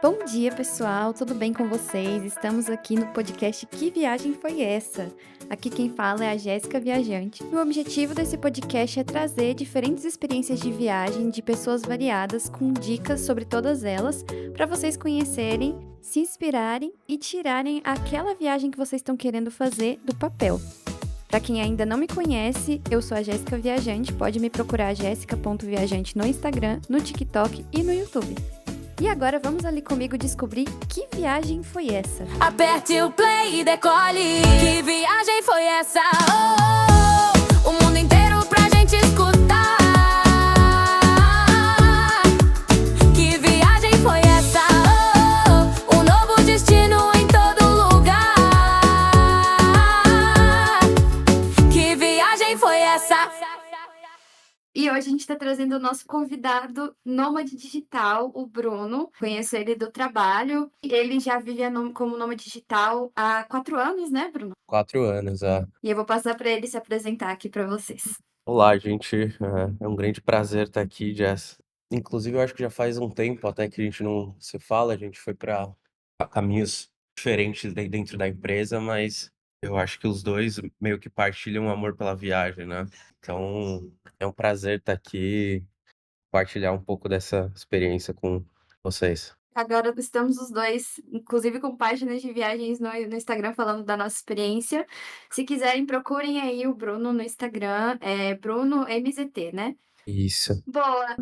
Bom dia, pessoal, tudo bem com vocês? Estamos aqui no podcast Que Viagem Foi Essa? Aqui quem fala é a Jéssica Viajante. E o objetivo desse podcast é trazer diferentes experiências de viagem de pessoas variadas com dicas sobre todas elas, para vocês conhecerem, se inspirarem e tirarem aquela viagem que vocês estão querendo fazer do papel. Para quem ainda não me conhece, eu sou a Jéssica Viajante, pode me procurar jéssica.viajante no Instagram, no TikTok e no YouTube. E agora vamos ali comigo descobrir que viagem foi essa. Aperte o play e decole. Que viagem foi essa? Oh, oh, oh. O mundo inteiro pra gente escutar. Que viagem foi essa? Oh, oh. Um novo destino em todo lugar. Que viagem foi essa? E hoje a gente está trazendo o nosso convidado nômade digital, o Bruno. Conheço ele do trabalho. Ele já vive como nômade digital há 4 anos, né, Bruno? 4 anos, é. E eu vou passar para ele se apresentar aqui para vocês. Olá, gente. É um grande prazer estar aqui, Jess. Inclusive, eu acho que já faz um tempo até que a gente não se fala, a gente foi para caminhos diferentes dentro da empresa, mas eu acho que os dois meio que partilham o amor pela viagem, né? Então, é um prazer estar aqui, partilhar um pouco dessa experiência com vocês. Agora estamos os dois, inclusive com páginas de viagens no Instagram falando da nossa experiência. Se quiserem, procurem aí o Bruno no Instagram, é Bruno MZT, né? Isso. Boa.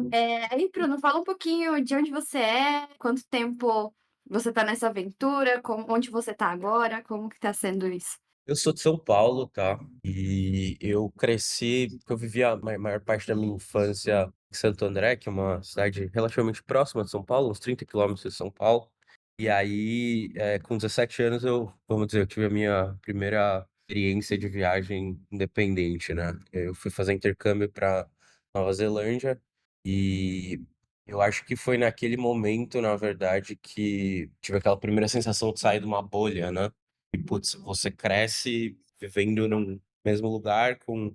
Aí, Bruno, fala um pouquinho de onde você é, quanto tempo você tá nessa aventura, onde você tá agora, como que tá sendo isso? Eu sou de São Paulo, tá? E eu cresci, eu vivi a maior parte da minha infância em Santo André, que é uma cidade relativamente próxima de São Paulo, uns 30 quilômetros de São Paulo. E aí, com 17 anos, vamos dizer, eu tive a minha primeira experiência de viagem independente, né? Eu fui fazer intercâmbio para Nova Zelândia e eu acho que foi naquele momento, na verdade, que tive aquela primeira sensação de sair de uma bolha, né? E, putz, você cresce vivendo num mesmo lugar com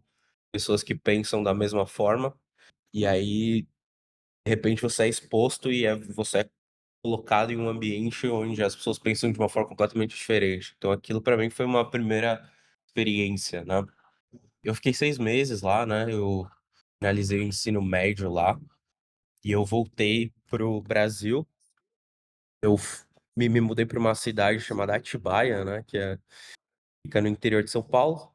pessoas que pensam da mesma forma, e aí, de repente, você é exposto e você é colocado em um ambiente onde as pessoas pensam de uma forma completamente diferente. Então, aquilo para mim foi uma primeira experiência, né? Eu fiquei 6 meses lá, né? Eu finalizei o ensino médio lá e eu voltei pro Brasil. Eu me mudei para uma cidade chamada Atibaia, né? Fica no interior de São Paulo.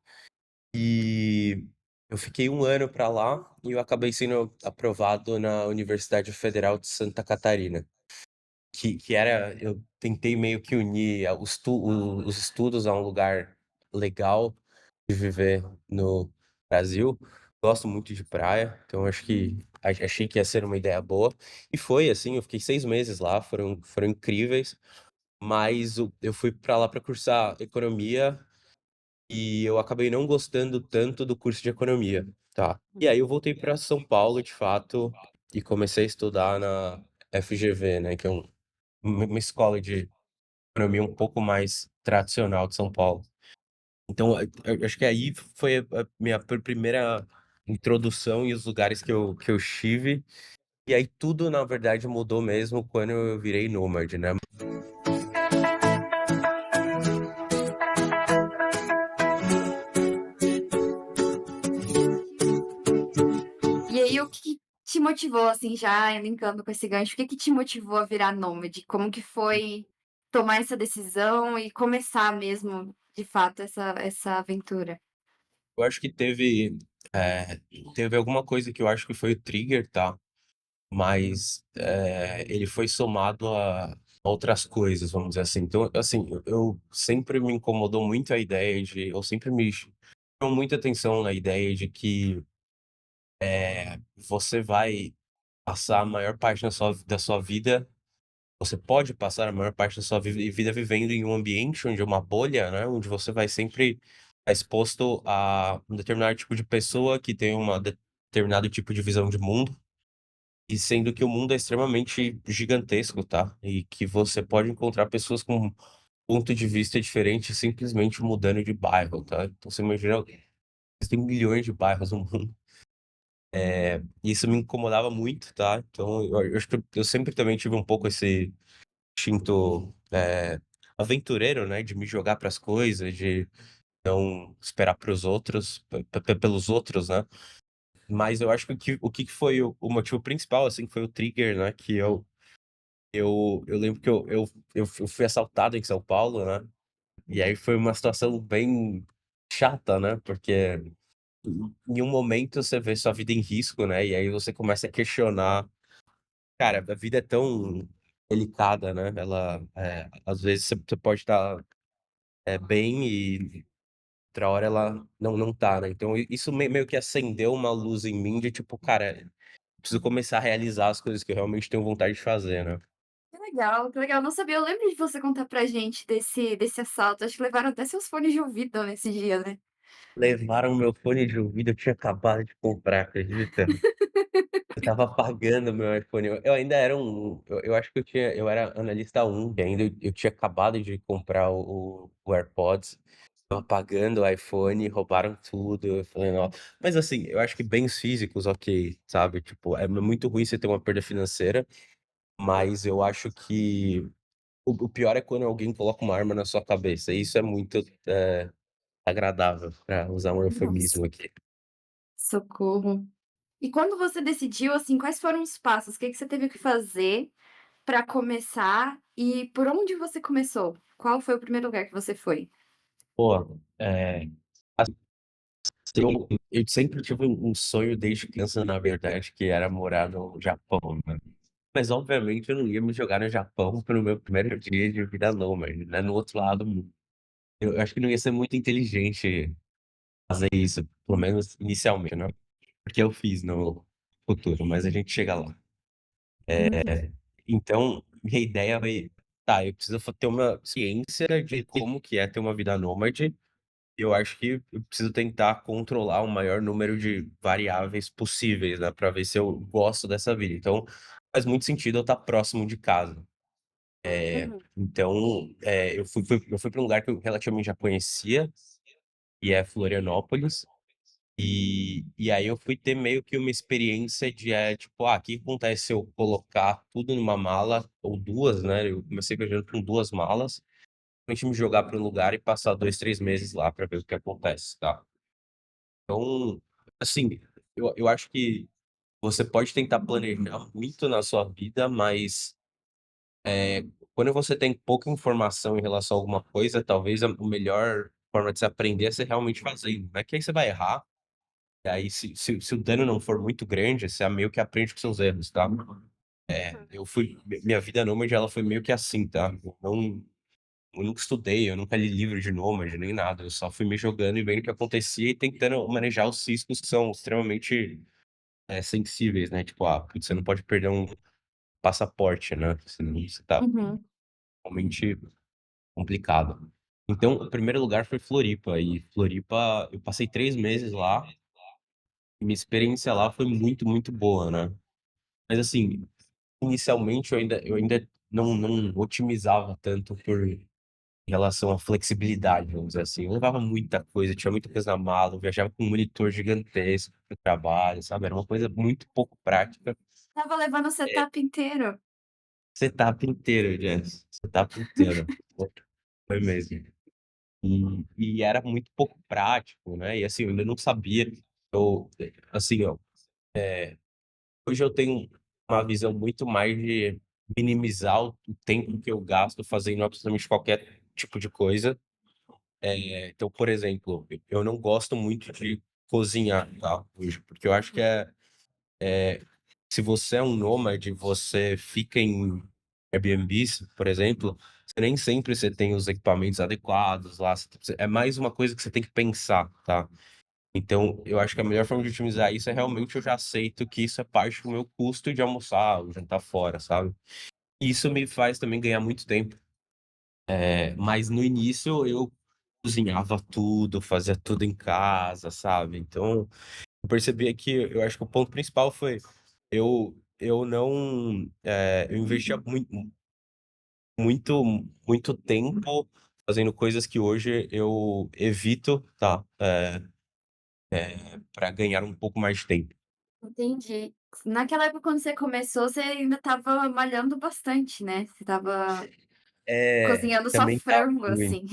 E eu fiquei 1 ano para lá e eu acabei sendo aprovado na Universidade Federal de Santa Catarina, que era eu tentei meio que unir os estudos a um lugar legal de viver no Brasil. Gosto muito de praia, então acho que achei que ia ser uma ideia boa. E foi, assim, eu fiquei 6 meses lá, foram incríveis, mas eu fui para lá para cursar economia e eu acabei não gostando tanto do curso de economia, tá. E aí eu voltei para São Paulo, de fato, e comecei a estudar na FGV, né, que é uma escola de economia um pouco mais tradicional de São Paulo. Então, eu acho que aí foi a minha primeira introdução e os lugares que eu estive, e aí tudo, na verdade, mudou mesmo quando eu virei nômade, né. E aí, o que te motivou, assim, já linkando com esse gancho, o que te motivou a virar nômade? Como que foi tomar essa decisão e começar mesmo, de fato, essa aventura? Eu acho que teve alguma coisa que eu acho que foi o trigger, tá. Mas, ele foi somado a outras coisas, vamos dizer assim. Então, assim, eu sempre me incomodou muito a ideia de eu sempre me chamou muita atenção na ideia de que, você vai passar a maior parte da sua vida você pode passar a maior parte da sua vida vivendo em um ambiente onde é uma bolha, né, onde você vai sempre estar exposto a um determinado tipo de pessoa que tem uma determinado tipo de visão de mundo. E sendo que o mundo é extremamente gigantesco, tá? E que você pode encontrar pessoas com um ponto de vista diferente simplesmente mudando de bairro, tá? Então você imagina, existem milhões de bairros no mundo. E isso me incomodava muito, tá? Então eu acho que eu sempre também tive um pouco esse instinto, aventureiro, né, de me jogar para as coisas, de não esperar para os outros, pelos outros, né. Mas eu acho que o que foi o motivo principal, assim, foi o trigger, né, que eu lembro que eu fui assaltado em São Paulo, né, e aí foi uma situação bem chata, né, porque em um momento você vê sua vida em risco, né, e aí você começa a questionar. Cara, a vida é tão delicada, né, ela, às vezes você pode estar, bem e outra hora ela não tá, né, então isso meio que acendeu uma luz em mim de tipo: "Cara, preciso começar a realizar as coisas que eu realmente tenho vontade de fazer", né. Que legal, que legal. Não sabia, eu lembro de você contar pra gente desse assalto, acho que levaram até seus fones de ouvido nesse dia, né? Levaram meu fone de ouvido, eu tinha acabado de comprar, acredita? Eu estava pagando meu iPhone, eu ainda era eu acho que eu era analista 1, e ainda eu tinha acabado de comprar o AirPods, estava pagando o iPhone, roubaram tudo, eu falei: "Nó", mas assim, eu acho que bens físicos, ok, sabe, tipo, é muito ruim você ter uma perda financeira, mas eu acho que o pior é quando alguém coloca uma arma na sua cabeça, e isso é muito, agradável, pra usar um Nossa, eufemismo aqui. socorro. E quando você decidiu, assim, quais foram os passos? O que que você teve que fazer para começar e por onde você começou? Qual foi o primeiro lugar que você foi? Pô, eu sempre tive um sonho desde criança, na verdade, que era morar no Japão, né. Mas obviamente eu não ia me jogar no Japão para meu primeiro dia de vida nômade, né, no outro lado do mundo. Eu acho que não ia ser muito inteligente fazer isso, pelo menos inicialmente, né, porque eu fiz no futuro, mas a gente chega lá. Uhum. Então, minha ideia foi: "Tá, eu preciso ter uma ciência de como que é ter uma vida nômade. Eu acho que eu preciso tentar controlar o maior número de variáveis possíveis, né, pra ver se eu gosto dessa vida. Então, faz muito sentido eu estar próximo de casa. Uhum. Então, eu fui pra um lugar que eu relativamente já conhecia, e é Florianópolis, e aí eu fui ter meio que uma experiência de, tipo: "Ah, o que acontece se eu colocar tudo numa mala ou 2, né, eu comecei viajando com 2 malas, realmente me jogar para um lugar e passar 2, 3 meses lá pra ver o que acontece", tá. Então, assim, eu acho que você pode tentar planejar muito na sua vida, mas, quando você tem pouca informação em relação a alguma coisa, talvez a melhor forma de se aprender é você realmente fazendo, né, que aí você vai errar, e aí se o dano não for muito grande, você meio que aprende com seus erros, tá. Eu fui minha vida nômade ela foi meio que assim, tá. Eu nunca estudei, eu nunca li livro de nômade nem nada, eu só fui me jogando e vendo o que acontecia e tentando manejar os riscos que são extremamente sensíveis, né, tipo, putz, você não pode perder um passaporte, né, senão você tá Uhum. realmente complicado. Então, o primeiro lugar foi Floripa, e Floripa eu passei 3 meses lá, e minha experiência lá foi muito, muito boa, né. Mas assim, inicialmente eu ainda não otimizava tanto em relação à flexibilidade, vamos dizer assim. Eu levava muita coisa, tinha muita coisa na mala, eu viajava com um monitor gigantesco para o trabalho, sabe, era uma coisa muito pouco prática. Estava levando o É. setup inteiro? Setup inteiro, Jess, setup inteiro. Foi mesmo. E era muito pouco prático, né, e assim, eu ainda não sabia, eu assim, ó, hoje eu tenho uma visão muito mais de minimizar o tempo que eu gasto fazendo absolutamente qualquer tipo de coisa. Então, por exemplo, eu não gosto muito de cozinhar, tá, hoje, porque eu acho que se você é um nômade, você fica em Airbnbs, por exemplo, você nem sempre você tem os equipamentos adequados lá, é mais uma coisa que você tem que pensar, tá. Então, eu acho que a melhor forma de otimizar isso é realmente eu já aceito que isso é parte do meu custo de almoçar ou jantar fora, sabe. E isso me faz também ganhar muito tempo. Mas no início eu cozinhava tudo, fazia tudo em casa, sabe. Então, eu percebia que eu acho que o ponto principal foi eu não, eu investia muito muito tempo fazendo coisas que hoje eu evito, tá, pra ganhar um pouco mais de tempo. Entendi. Naquela época quando você começou, você ainda estava malhando bastante, né, você estava É, cozinhando só também estava frango, muito. assim,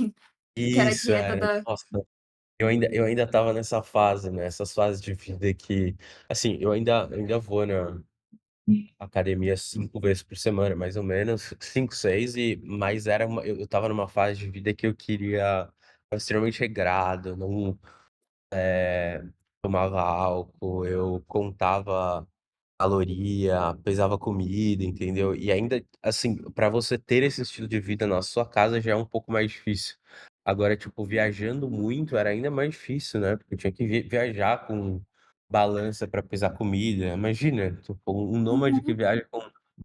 que era a Isso, dieta é. da Nossa, eu ainda estava nessa fase, né, essas fases de vida que assim, eu ainda vou na academia 5 vezes por semana, mais ou menos, 5 6 mas era eu estava numa fase de vida que eu queria estava extremamente regrado, não, tomava álcool, eu contava caloria, pesava comida, entendeu? E ainda, assim, pra você ter esse estilo de vida na sua casa já é um pouco mais difícil. Agora, tipo, viajando muito era ainda mais difícil, né? Porque eu tinha que viajar com balança pra pesar comida. Imagina, tipo, um nômade que Uhum. viaja com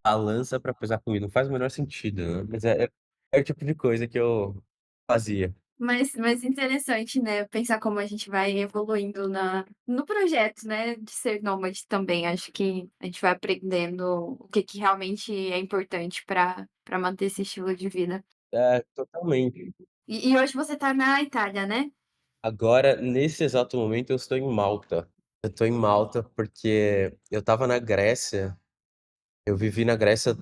balança pra pesar comida. Não faz o menor sentido, né? Mas é o tipo de coisa que eu fazia. Mas interessante, né, pensar como a gente vai evoluindo no projeto, né, de ser nômade também. Acho que a gente vai aprendendo o que que realmente é importante para manter esse estilo de vida. É, totalmente. E hoje você tá na Itália, né? Agora, nesse exato momento, eu estou em Malta. Eu estou em Malta porque eu estava na Grécia, eu vivi na Grécia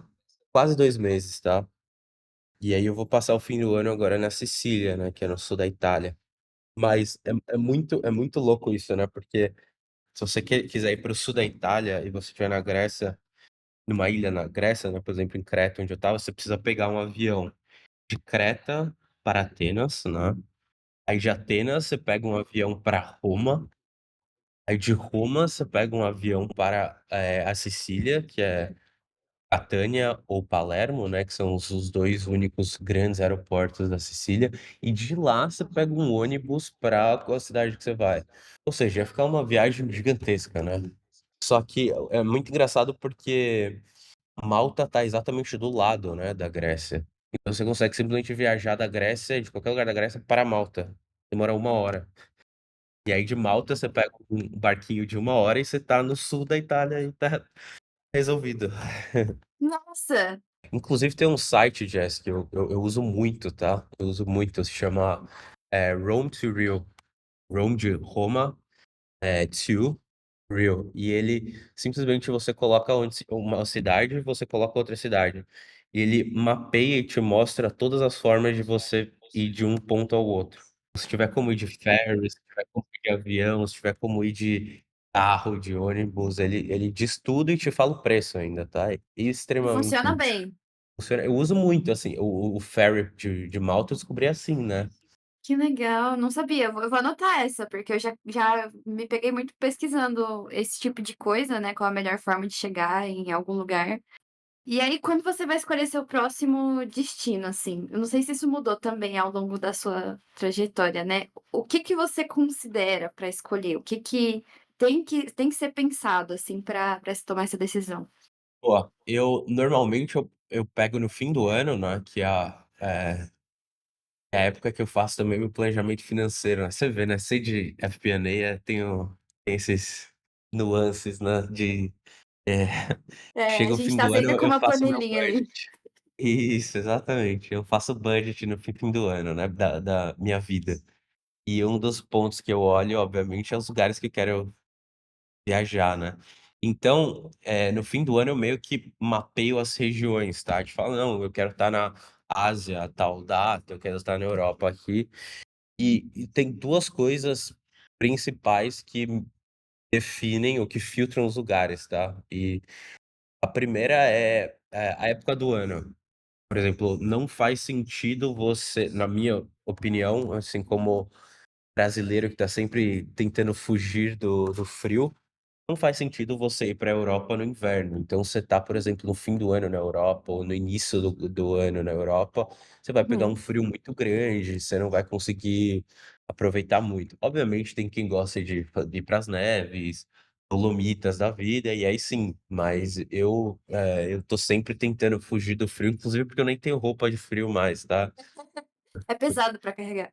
quase 2 meses, tá. E aí eu vou passar o fim do ano agora na Sicília, né, que é no sul da Itália. Mas é muito louco isso, né, porque se você quiser ir para o sul da Itália e você estiver na Grécia, numa ilha na Grécia, né, por exemplo, em Creta, onde eu estava, você precisa pegar um avião de Creta para Atenas, né. Aí de Atenas você pega um avião para Roma. Aí de Roma você pega um avião para, a Sicília, que é Catânia ou Palermo, né, que são os 2 únicos grandes aeroportos da Sicília, e de lá você pega um ônibus para qual cidade que você vai. Ou seja, ia ficar uma viagem gigantesca, né. Só que é muito engraçado porque Malta tá exatamente do lado, né, da Grécia. Então você consegue simplesmente viajar da Grécia, de qualquer lugar da Grécia, para Malta. Demora 1 hora. E aí de Malta você pega um barquinho de 1 hora e você tá no sul da Itália e tá resolvido. Nossa! Inclusive tem um site, Jess, que eu uso muito, tá, eu uso muito, se chama, Rome to Rio, Rome de Roma, to Rio. E ele simplesmente você coloca onde uma cidade, você coloca outra cidade. E ele mapeia e te mostra todas as formas de você ir de um ponto ao outro. Se tiver como ir de ferry, se tiver como ir de avião, se tiver como ir de carro, de ônibus, ele diz tudo e te fala o preço ainda, tá? É E extremamente funciona útil. bem. Funciona, eu uso muito, assim, o ferry de Malta eu descobri assim, né. Que legal, não sabia. Eu vou anotar essa, porque eu já me peguei muito pesquisando esse tipo de coisa, né, qual a melhor forma de chegar em algum lugar. E aí, quando você vai escolher seu próximo destino, assim, eu não sei se isso mudou também ao longo da sua trajetória, né? O que que você considera para escolher? O que que tem que ser pensado, assim, para se tomar essa decisão? Ó, eu normalmente eu pego no fim do ano, né, que é a época que eu faço também meu planejamento financeiro, né. Você vê, né, ser de FP&A tem esses nuances, né, eh, É, a chega o gente fim tá do ano, sempre com eu uma faço meu planilhinha ali. budget. Isso, exatamente. Eu faço budget no fim do ano, né, da minha vida. E um dos pontos que eu olho, obviamente, é os lugares que eu quero viajar, né. Então, no fim do ano eu meio que mapeio as regiões, tá, te falo: "Não, eu quero estar na Ásia a tal data, eu quero estar na Europa aqui". E tem 2 coisas principais que definem ou que filtram os lugares, tá. E a primeira é a época do ano. Por exemplo, não faz sentido você, na minha opinião, assim, como brasileiro que tá sempre tentando fugir do frio, não faz sentido você ir para a Europa no inverno. Então você tá, por exemplo, no fim do ano na Europa ou no início do ano na Europa, você vai pegar um Uhum. frio muito grande, você não vai conseguir aproveitar muito. Obviamente tem quem gosta de ir para as neves, Dolomitas da vida, e aí sim, mas eu tô sempre tentando fugir do frio, inclusive porque eu nem tenho roupa de frio mais, tá. É pesado para carregar.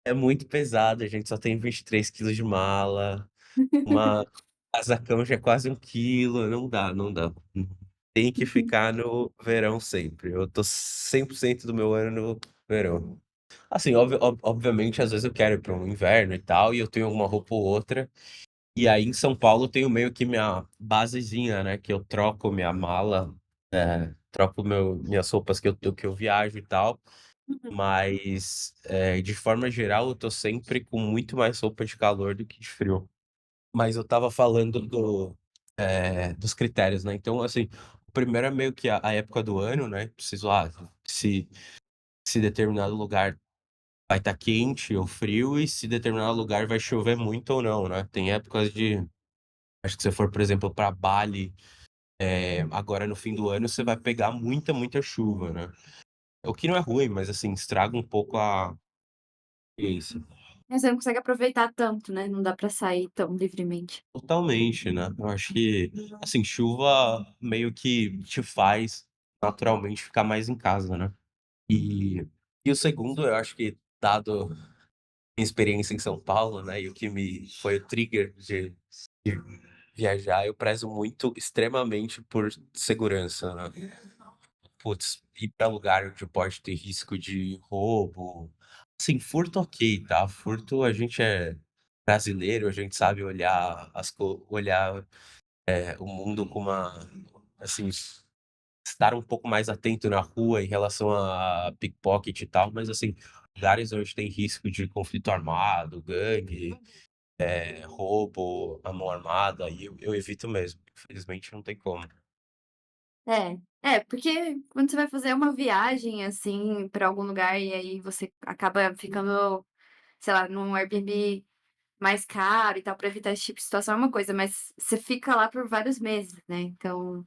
É muito pesado, a gente só tem 23 quilos de mala. Uma casacão já é quase 1 quilo, não dá, não dá. Tem que ficar no verão sempre. Eu tô 100% do meu ano no verão. Assim, obviamente, às vezes eu quero ir para um inverno e tal, e eu tenho uma roupa ou outra, E aí em São Paulo eu tenho meio que minha basezinha, né, que eu troco minha mala, troco minhas roupas que eu viajo e tal, Uhum. mas, de forma geral eu tô sempre com muito mais roupa de calor do que de frio. Mas eu estava falando dos critérios, né, então, assim, o primeiro é meio que a época do ano, né, preciso, se determinado lugar vai estar quente ou frio e se determinado lugar vai chover muito ou não, né. Tem épocas de acho que se você for, por exemplo, para Bali, agora no fim do ano, você vai pegar muita, muita chuva, né. O que não é ruim, mas, assim, estraga um pouco a experiência. Você não consegue aproveitar tanto, né, não dá pra sair tão livremente. Totalmente, né. Eu acho que, assim, chuva meio que te faz naturalmente ficar mais em casa, né. E e o segundo, eu acho que dado minha experiência em São Paulo, né, e o que me foi o trigger de viajar, eu prezo muito extremamente por segurança, né. Putz, ir pra lugar onde pode ter risco de roubo, assim, furto ok, tá, furto a gente é brasileiro, a gente sabe olhar, o mundo com uma assim, estar um pouco mais atento na rua em relação a pickpocket e tal, mas assim, lugares onde tem risco de conflito armado, gangue, roubo à mão armada, aí eu evito mesmo, infelizmente não tem como. É, porque quando você vai fazer uma viagem, assim, pra algum lugar e aí você acaba ficando, sei lá, num Airbnb mais caro e tal, pra evitar esse tipo de situação é uma coisa, mas você fica lá por vários meses, né, então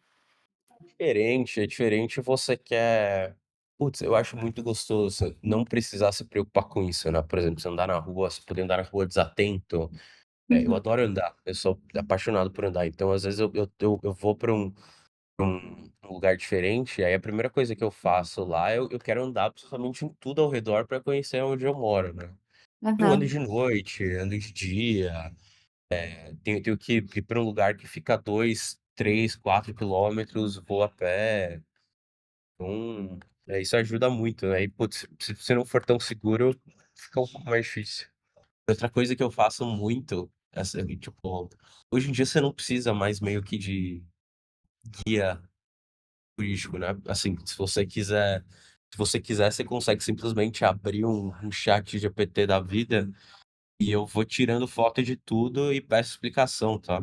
É diferente você quer putz, eu acho muito gostoso você não precisar se preocupar com isso, né, por exemplo, você andar na rua, você poder andar na rua desatento, eu uhum, adoro andar, eu sou apaixonado por andar, então às vezes eu vou pra um lugar diferente, aí a primeira coisa que eu faço lá, eu quero andar absolutamente em tudo ao redor pra conhecer onde eu moro, né. Eu ando aham. de noite, ando de dia, tenho que ir pra um lugar que fica 2, 3, 4 quilômetros, vou a pé. Então, isso ajuda muito, né, e putz, se você não for tão seguro, fica um pouco mais difícil. Outra coisa que eu faço muito, assim, tipo, hoje em dia você não precisa mais meio que de guia turístico, né, assim, se você quiser, você consegue simplesmente abrir um chat GPT da vida, e eu vou tirando foto de tudo e peço explicação, tá.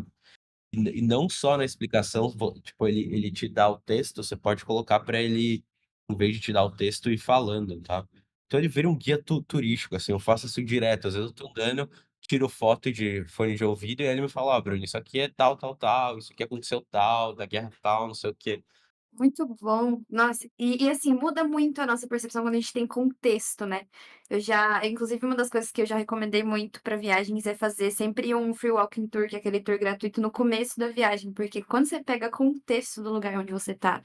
E não só na explicação, tipo, ele te dá o texto, você pode colocar pra ele, em vez de te dar o texto, ir falando, tá. Então ele vira um guia turístico, assim, eu faço isso direto, às vezes eu tô andando, tiro foto de fone de ouvido e aí ele me fala: "Ó, Bruno, isso aqui é tal, tal, tal, isso aqui aconteceu tal, da guerra tal, não sei o quê". Muito bom. Nossa, e assim, muda muito a nossa percepção quando a gente tem contexto, né. Eu já inclusive uma das coisas que eu já recomendei muito para viagens é fazer sempre um free walking tour, que é aquele tour gratuito no começo da viagem, porque quando você pega contexto do lugar onde você tá,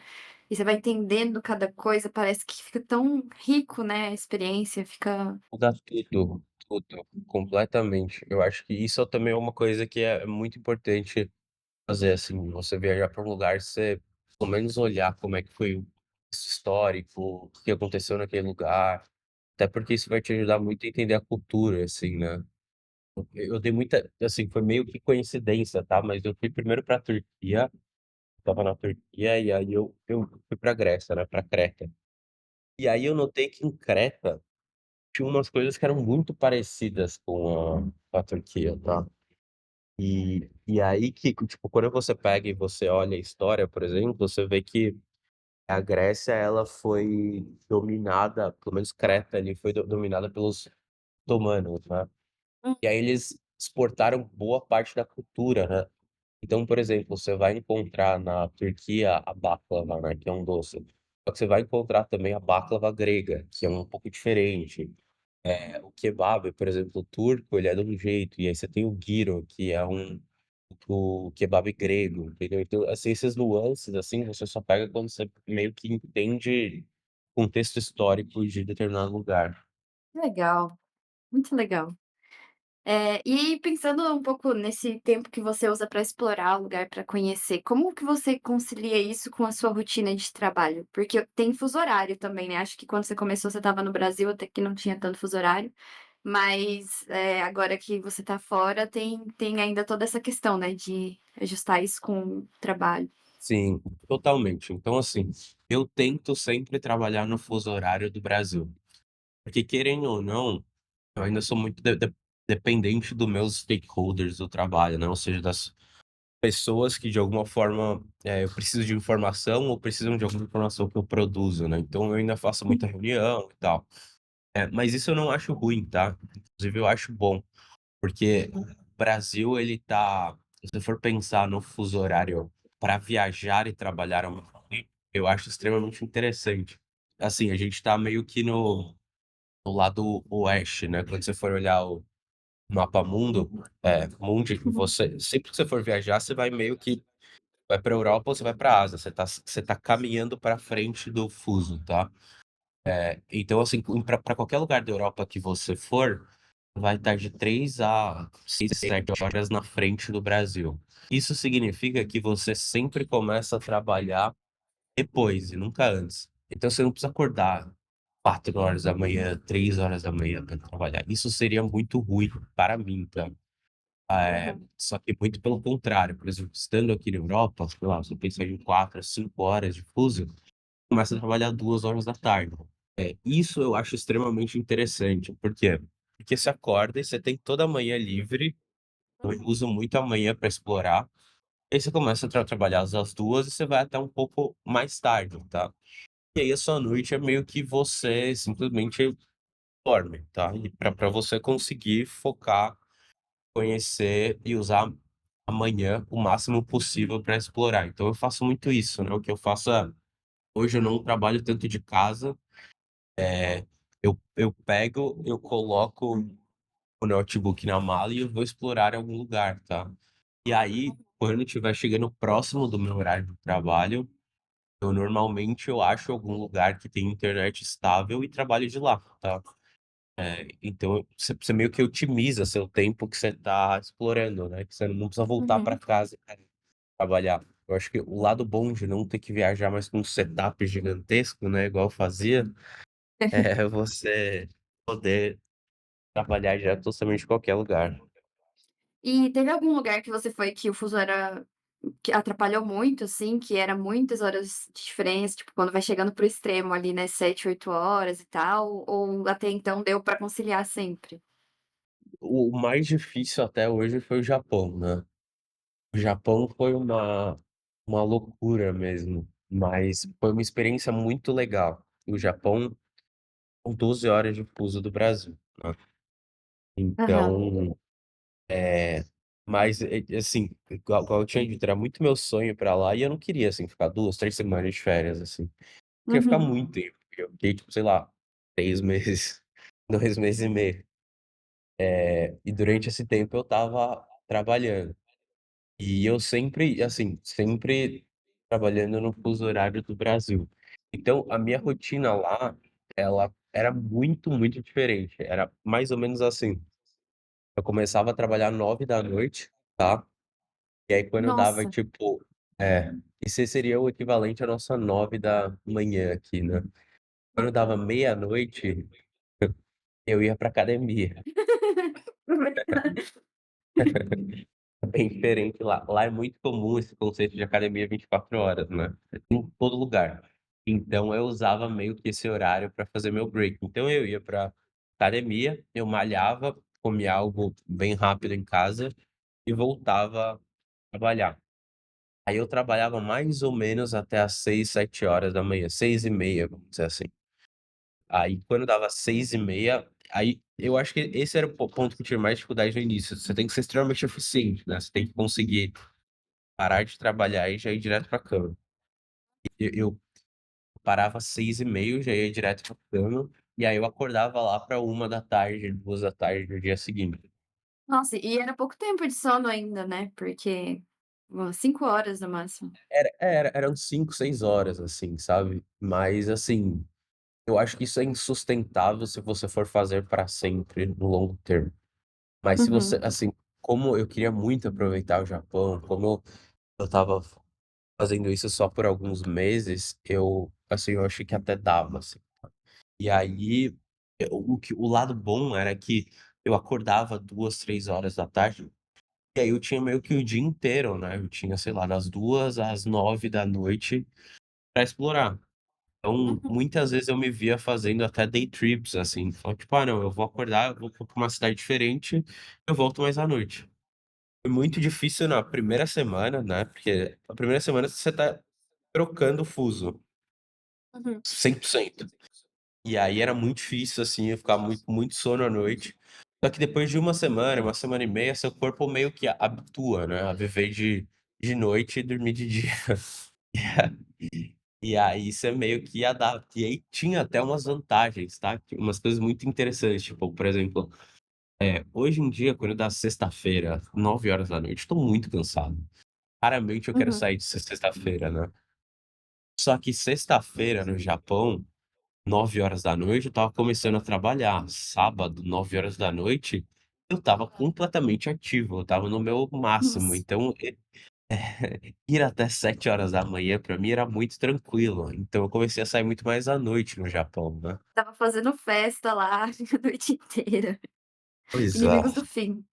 e você vai entendendo cada coisa, parece que fica tão rico, né, a experiência, fica Muda tudo, tudo, completamente. Eu acho que isso também é uma coisa que é muito importante fazer, assim, você viajar para um lugar, você pelo menos olhar como é que foi o histórico, o que aconteceu naquele lugar, até porque isso vai te ajudar muito a entender a cultura, assim, né. Eu dei muita assim, foi meio que coincidência, tá, mas eu fui primeiro pra Turquia, estava na Turquia, e aí eu fui pra Grécia, né, pra Creta. E aí eu notei que em Creta tinha umas coisas que eram muito parecidas com a Turquia, tá. E aí que, tipo, quando você pega e você olha a história, por exemplo, você vê que a Grécia ela foi dominada, pelo menos Creta ali foi dominada pelos otomanos, né. hum, E aí eles exportaram boa parte da cultura, né. Então, por exemplo, você vai encontrar na Turquia a baklava, né, que é um doce. Só que você vai encontrar também a baklava grega, que é um pouco diferente. O kebab, por exemplo, o turco, ele é de um jeito, e aí você tem o gyro, que é o kebab grego, entendeu. Então, assim, essas nuances, assim, você só pega quando você meio que entende o contexto histórico de determinado lugar. legal, muito legal. E pensando um pouco nesse tempo que você usa para explorar o lugar, para conhecer, como que você concilia isso com a sua rotina de trabalho? Porque tem fuso horário também, né, acho que quando você começou você estava no Brasil, até que não tinha tanto fuso horário. Mas, agora que você tá fora, tem ainda toda essa questão, né, de ajustar isso com o trabalho. Sim, totalmente. Então, assim, eu tento sempre trabalhar no fuso horário do Brasil, porque querendo ou não, eu ainda sou muito dependente dos meus stakeholders do trabalho, né, ou seja, das pessoas que de alguma forma, eu preciso de informação ou precisam de alguma informação que eu produzo, né, então eu ainda faço muita reunião e tal. Mas isso eu não acho ruim, tá, inclusive eu acho bom, porque o Brasil ele tá se você for pensar no fuso horário para viajar e trabalhar ao mesmo tempo, eu acho extremamente interessante. Assim, a gente tá meio que no lado oeste, né, quando você for olhar o mapa mundo, mundi, Uhum. você sempre que você for viajar, você vai meio que vai pra Europa ou você vai pra Ásia, você tá caminhando pra frente do fuso, tá. Então, assim, pra qualquer lugar da Europa que você for, vai estar de 3 a 6, 7 horas na frente do Brasil. Isso significa que você sempre começa a trabalhar depois e nunca antes. Então você não precisa acordar 4 horas da manhã, 3 horas da manhã para trabalhar. Isso seria muito ruim para mim, tá. Aham. Só que muito pelo contrário, por exemplo, estando aqui na Europa, sei lá, você pensa em 4 a 5 horas de fuso, começa a trabalhar 2 horas da tarde. Isso eu acho extremamente interessante. Por quê? Porque você acorda e você tem toda a manhã livre, eu uso muito a manhã para explorar, aí você começa a trabalhar às 2 e você vai até um pouco mais tarde, tá. E aí a sua noite é meio que você simplesmente dorme, tá. E pra você conseguir focar, conhecer e usar a manhã o máximo possível para explorar. Então eu faço muito isso, né, o que eu faço hoje eu não trabalho tanto de casa, eu pego, eu coloco o notebook na mala e eu vou explorar em algum lugar, tá. E aí, quando estiver chegando próximo do meu horário de trabalho, eu acho algum lugar que tem internet estável e trabalho de lá, tá. Então você meio que otimiza seu tempo que você tá explorando, né, que você não precisa voltar pra Uhum. casa pra trabalhar. Eu acho que o lado bom de não ter que viajar mais com um setup gigantesco, né, igual eu fazia, é você poder trabalhar já totalmente em qualquer lugar. E teve algum lugar que você foi que o fuso era que atrapalhou muito, assim, que era muitas horas de diferença, tipo, quando vai chegando pro extremo ali, né, 7, 8 horas e tal, ou até então deu pra conciliar sempre? O mais difícil até hoje foi o Japão, né. O Japão foi uma loucura mesmo, mas foi uma experiência muito legal. O Japão são 12 horas de fuso do Brasil, né. Aham. Então, mas, assim, igual eu tinha dito, era muito meu sonho ir pra lá e eu não queria, assim, ficar 2, 3 semanas de férias, assim. Eu queria ficar Uhum. muito tempo, eu fiquei, tipo, sei lá, 3 meses, 2 meses e meio. E durante esse tempo eu estava trabalhando. E eu sempre, assim, sempre trabalhando no fuso horário do Brasil. Então, a minha rotina lá, ela era muito, muito diferente. Era mais ou menos assim: eu começava a trabalhar 9 da noite, tá? E aí quando dava Nossa. tipo isso aí seria o equivalente à nossa 9 da manhã aqui, né. Quando dava meia-noite, eu ia pra academia. É bem diferente lá. Lá é muito comum esse conceito de academia 24 horas, né, em todo lugar. Então eu usava meio que esse horário para fazer meu break. Então eu ia pra academia, eu malhava, comia algo bem rápido em casa e voltava a trabalhar. Aí eu trabalhava mais ou menos até às 6, 7 horas da manhã, 6h30, vamos dizer assim. Aí quando dava 6h30, aí eu acho que esse era o ponto que eu tive mais dificuldade no início. Você tem que ser extremamente eficiente, né, você tem que conseguir parar de trabalhar e já ir direto pra cama. Eu parava às 6h30, já ia direto pra cama, e aí eu acordava lá pra 1 da tarde, 2 da tarde no dia seguinte. Nossa, e era pouco tempo de sono ainda, né, porque umas 5 horas no máximo. Eram 5, 6 horas, assim, sabe. Mas, assim, eu acho que isso é insustentável se você for fazer pra sempre no longo termo. Mas se você Uhum. assim, como eu queria muito aproveitar o Japão, como eu estava fazendo isso só por alguns meses, eu, assim, eu achei que até dava, assim. E aí O lado bom era que eu acordava 2, 3 horas da tarde, e aí eu tinha meio que o dia inteiro, né, eu tinha, sei lá, das 2 às 9 da noite pra explorar. Então, Uhum, muitas vezes eu me via fazendo até day trips, assim, falando tipo: "Ah não, eu vou acordar, eu vou pra uma cidade diferente, eu volto mais à noite". Foi muito difícil na primeira semana, né, porque a primeira semana você tá trocando o fuso, uhum. 100%. E aí era muito difícil, assim, eu ficava muito muito sono à noite. Só que depois de uma semana e meia, seu corpo meio que habitua, né, a viver de noite e dormir de dia. E aí você meio que adapta. E aí tinha até umas vantagens, tá, tinha umas coisas muito interessantes, tipo, por exemplo, hoje em dia, quando dá sexta-feira, 9 horas da noite, tô muito cansado. Raramente eu quero Uhum. sair de sexta-feira, né. Só que sexta-feira no Japão, 9 horas da noite, eu estava começando a trabalhar. Sábado, 9 horas da noite, eu estava completamente ativo, eu estava no meu máximo. Nossa, Então, ir até 7 horas da manhã pra mim era muito tranquilo. Então eu comecei a sair muito mais à noite no Japão, né. estava fazendo festa lá a noite inteira. Pois é, Inimigos do fim.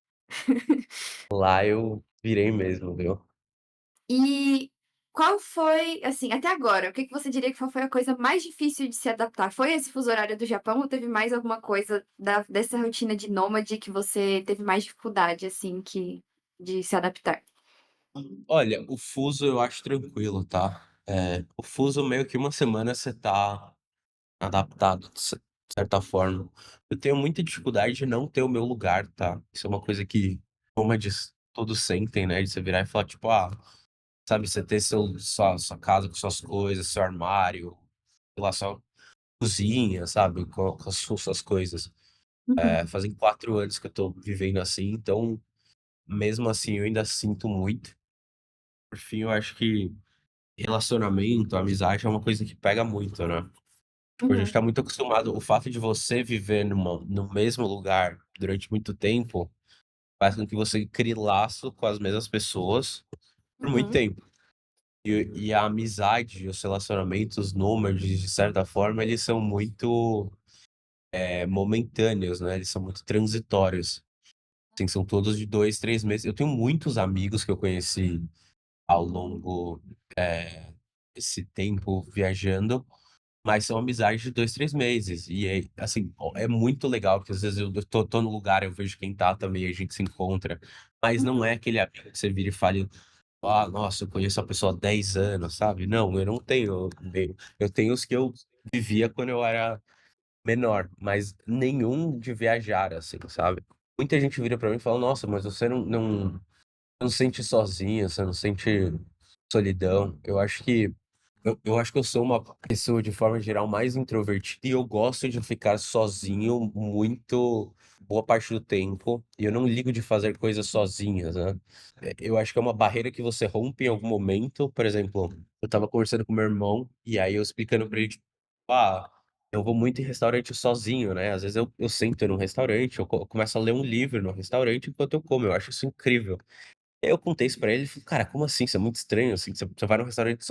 lá eu virei mesmo, viu. E qual foi, assim, até agora, o que que você diria que foi a coisa mais difícil de se adaptar? Foi esse fuso horário do Japão ou teve mais alguma coisa dessa rotina de nômade que você teve mais dificuldade, assim, de se adaptar? Olha, o fuso eu acho tranquilo, tá. O fuso meio que uma semana você tá adaptado de certa forma. Eu tenho muita dificuldade de não ter o meu lugar, tá. Isso é uma coisa que nômades todos sentem, né, de você virar e falar tipo: "Ah", sabe, você ter sua casa com suas coisas, seu armário, sei lá, sua cozinha, sabe, com as suas coisas. Uhum, Fazem 4 anos que eu tô vivendo assim, então, mesmo assim, eu ainda sinto muito. Por fim, eu acho que relacionamento, amizade é uma coisa que pega muito, né. Tipo, a gente uhum, tá muito acostumado, o fato de você viver no mesmo lugar durante muito tempo, faz com que você crie laço com as mesmas pessoas por muito uhum, tempo. E a amizade e os relacionamentos nômades, de certa forma, eles são muito, momentâneos, né, eles são muito transitórios. Assim, são todos de 2, 3 meses. Eu tenho muitos amigos que eu conheci ao longo, desse tempo viajando, mas são amizades de 2, 3 meses. E é assim, é muito legal, porque às vezes eu tô no lugar, eu vejo quem tá também, a gente se encontra, mas não uhum, é aquele amigo que você vira e fale: "Ah, nossa, eu conheço a pessoa há 10 anos", sabe. Não, eu não tenho meio eu tenho os que eu vivia quando eu era menor, mas nenhum de viajar, assim, sabe. Muita gente vira pra mim e fala: "Nossa, mas você não sente sozinho, você não sente solidão". Eu acho que eu sou uma pessoa, de forma geral, mais introvertida e eu gosto de ficar sozinho muito boa parte do tempo, e eu não ligo de fazer coisas sozinhas, né. Eu acho que é uma barreira que você rompe em algum momento, por exemplo, eu estava conversando com meu irmão, e aí eu explicando pra ele, tipo: "Ah, eu vou muito em restaurante sozinho, né, às vezes eu sento num restaurante, eu começo a ler um livro no restaurante enquanto eu como, eu acho isso incrível". Aí eu contei isso pra ele, ele falou: "Cara, como assim? Isso é muito estranho, assim, você vai num restaurante